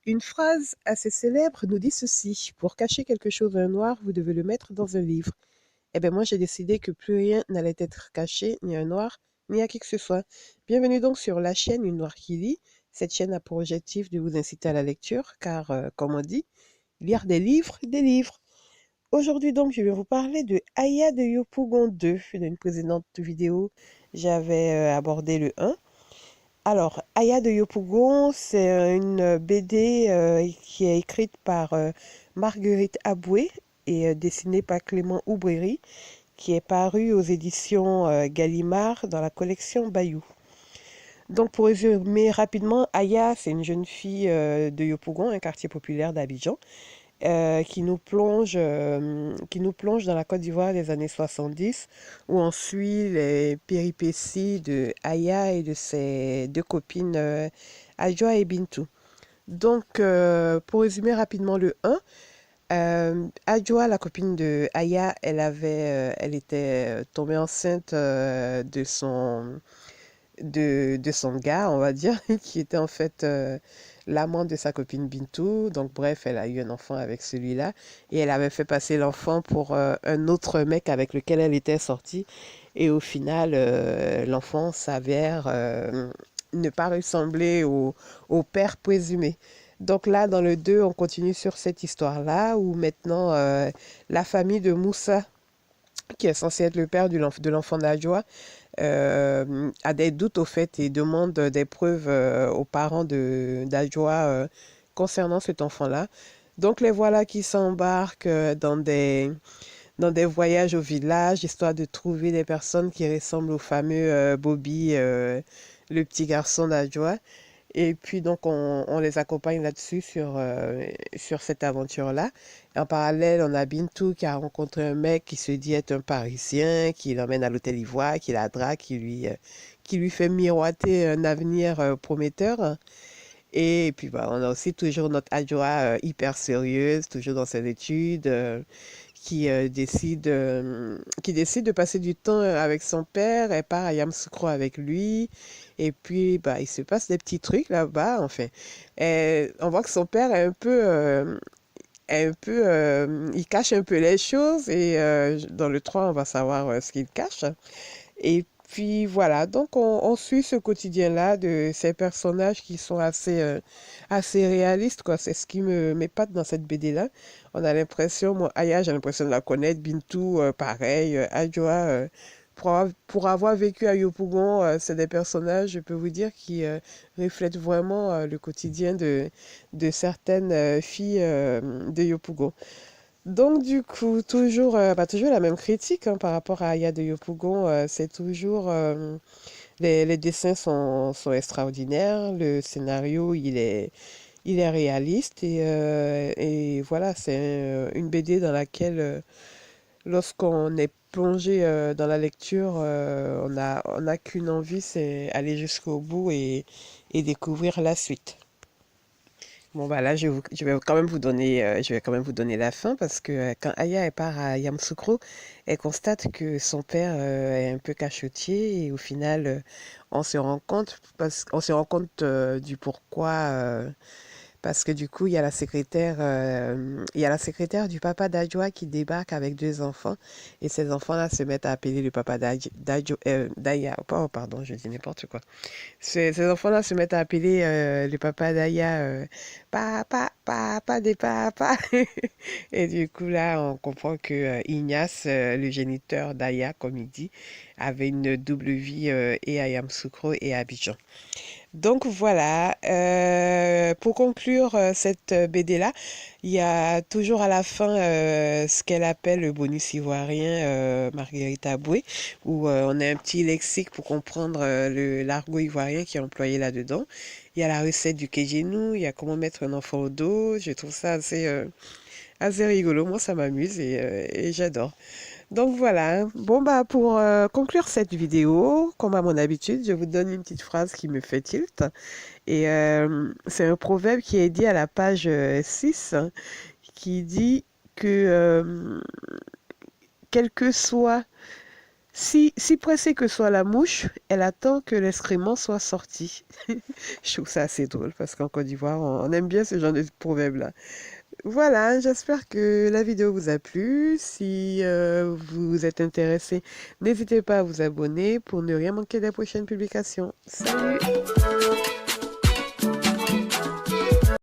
Une phrase assez célèbre nous dit ceci: pour cacher quelque chose d'un noir, vous devez le mettre dans un livre. Eh bien, moi, j'ai décidé que plus rien n'allait être caché, ni un noir, ni à qui que ce soit. Bienvenue donc sur la chaîne Une Noire qui lit. Cette chaîne a pour objectif de vous inciter à la lecture, car, comme on dit, lire des livres, des livres. Aujourd'hui donc, je vais vous parler de Aya de Yopougon 2. Dans une précédente vidéo, j'avais abordé le 1. Alors, Aya de Yopougon, c'est une BD qui est écrite par Marguerite Aboué et dessinée par Clément Oubréry, qui est parue aux éditions Gallimard dans la collection Bayou. Donc, pour résumer rapidement, Aya, c'est une jeune fille de Yopougon, un quartier populaire d'Abidjan, qui nous plonge dans la Côte d'Ivoire des années 70, où on suit les péripéties de Aya et de ses deux copines, Adjoa et Bintou. Donc, pour résumer rapidement le 1, Adjoa, la copine de Aya, elle était tombée enceinte de son gars, on va dire, qui était en fait l'amant de sa copine Bintou. Donc, bref, elle a eu un enfant avec celui-là. Et elle avait fait passer l'enfant pour un autre mec avec lequel elle était sortie. Et au final, l'enfant s'avère ne pas ressembler au père présumé. Donc là, dans le 2, on continue sur cette histoire-là où maintenant la famille de Moussa, qui est censé être le père de l'enfant d'Adjoa, a des doutes au fait et demande des preuves aux parents d'Adjoa concernant cet enfant-là. Donc les voilà qui s'embarquent dans des voyages au village, histoire de trouver des personnes qui ressemblent au fameux Bobby, le petit garçon d'Adjoa. Et puis donc on les accompagne là-dessus sur cette aventure-là. En parallèle, on a Bintou qui a rencontré un mec qui se dit être un Parisien, qui l'emmène à l'hôtel Ivoire, qui la drague, qui lui fait miroiter un avenir prometteur. Et puis bah, on a aussi toujours notre Adjoa hyper sérieuse, toujours dans ses études, qui décide de passer du temps avec son père. Elle part à Yamoussoukro avec lui. Et puis, bah, il se passe des petits trucs là-bas, enfin. Et on voit que son père il cache un peu les choses. Et dans le 3 on va savoir ce qu'il cache. Et puis voilà, donc on suit ce quotidien-là de ces personnages qui sont assez réalistes, quoi. C'est ce qui m'épate dans cette BD-là. On a l'impression, moi, Aya, j'ai l'impression de la connaître, Bintou, pareil, Adjoa, pour avoir vécu à Yopougon, c'est des personnages, je peux vous dire, qui reflètent vraiment le quotidien de certaines filles de Yopougon. Donc du coup, toujours la même critique hein, par rapport à Aya de Yopougon, c'est toujours les dessins sont extraordinaires, le scénario il est réaliste et voilà, c'est une BD dans laquelle lorsqu'on est plongé dans la lecture, on a qu'une envie, c'est aller jusqu'au bout et découvrir la suite. Bon bah là je vais quand même je vais quand même vous donner la fin parce que quand Aya elle part à Yamoussoukro, elle constate que son père est un peu cachotier et au final on se rend compte du pourquoi parce que du coup, il y a la secrétaire du papa d'Adjoa qui débarque avec deux enfants. Et ces enfants-là se mettent à appeler le papa d'Aya. Oh, pardon, je dis n'importe quoi. Ces enfants-là se mettent à appeler le papa d'Aya papa, papa des papas. Et du coup, là, on comprend que Ignace, le géniteur d'Aya, comme il dit, avait une double vie et à Yamoussoukro et à Abidjan. Donc voilà, pour conclure cette BD-là, il y a toujours à la fin ce qu'elle appelle le bonus ivoirien Marguerite Aboué, où on a un petit lexique pour comprendre l'argot ivoirien qui est employé là-dedans. Il y a la recette du kégenou, il y a comment mettre un enfant au dos. Je trouve ça assez rigolo. Moi, ça m'amuse et j'adore. Donc voilà, hein. Bon bah pour conclure cette vidéo, comme à mon habitude, je vous donne une petite phrase qui me fait tilt. Et c'est un proverbe qui est dit à la page 6, hein, qui dit que quel que soit Si pressée que soit la mouche, elle attend que l'excrément soit sorti. Je trouve ça assez drôle parce qu'en Côte d'Ivoire, on aime bien ce genre de proverbe-là. Voilà, j'espère que la vidéo vous a plu. Si vous êtes intéressé, n'hésitez pas à vous abonner pour ne rien manquer des prochaines publications. Salut!